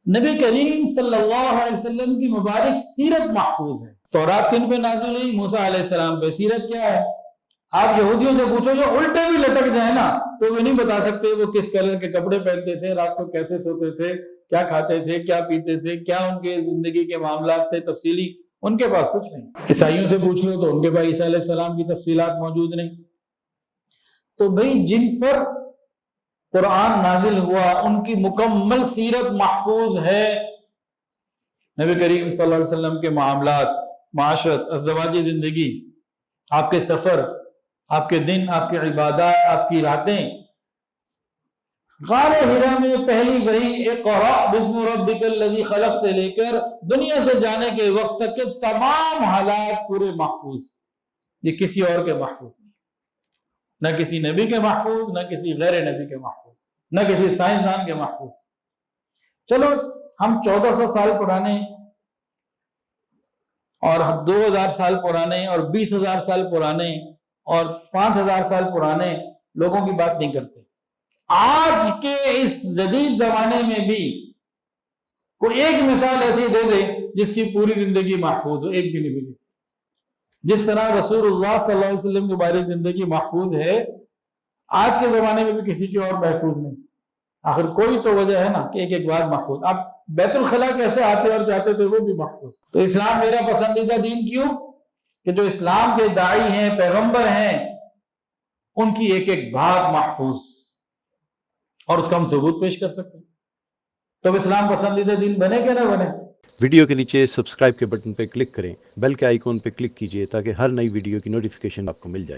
نبی کریم صلی اللہ علیہ وسلم کی مبارک سیرت محفوظ ہے۔ تورات کن پہ نازل ہوئی؟ موسیٰ علیہ السلام پہ۔ سیرت کیا ہے؟ آپ یہودیوں سے پوچھو جو الٹے بھی لٹک جائیں نا تو وہ نہیں بتا سکتے وہ کس کلر کے کپڑے پہنتے تھے، رات کو کیسے سوتے تھے، کیا کھاتے تھے، کیا پیتے تھے، کیا ان کے زندگی کے معاملات تھے تفصیلی، ان کے پاس کچھ نہیں۔ عیسائیوں سے پوچھ لو تو ان کے پاس عیسیٰ علیہ السلام کی تفصیلات موجود نہیں۔ تو بھئی جن پر قرآن نازل ہوا ان کی مکمل سیرت محفوظ ہے۔ نبی کریم صلی اللہ علیہ وسلم کے معاملات، معاشرت، ازدواجی زندگی، آپ کے سفر، آپ کے دن، آپ کی عبادات، آپ کی راتیں، غار حرا میں پہلی وحی اقرأ بسم ربک الذی خلق سے لے کر دنیا سے جانے کے وقت تک کے تمام حالات پورے محفوظ، یہ کسی اور کے محفوظ نہیں، نہ کسی نبی کے محفوظ، نہ کسی غیر نبی کے محفوظ، نہ کسی سائنسدان کے محفوظ۔ چلو ہم 1400 سال پرانے اور 2000 سال پرانے اور 20,000 سال پرانے اور 5000 سال پرانے لوگوں کی بات نہیں کرتے۔ آج کے اس جدید زمانے میں بھی کوئی ایک مثال ایسی دے دے جس کی پوری زندگی محفوظ ہو، ایک بھی نہیں ملی۔ جس طرح رسول اللہ صلی اللہ علیہ وسلم کی بارک زندگی محفوظ ہے، آج کے زمانے میں بھی کسی کی اور محفوظ نہیں۔ آخر کوئی تو وجہ ہے نا کہ ایک ایک بار محفوظ۔ اب بیت الخلاء کیسے آتے اور جاتے تھے وہ بھی محفوظ۔ تو اسلام میرا پسندیدہ دین کیوں؟ کہ جو اسلام کے داعی ہیں، پیغمبر ہیں، ان کی ایک ایک بات محفوظ، اور اس کا ہم ثبوت پیش کر سکتے ہیں۔ تو اب اسلام پسندیدہ دین بنے کہ نہ بنے؟ ویڈیو کے نیچے سبسکرائب کے بٹن پہ کلک کریں، بیل کے آئیکن پہ کلک کیجئے تاکہ ہر نئی ویڈیو کی نوٹیفیکیشن آپ کو مل جائے۔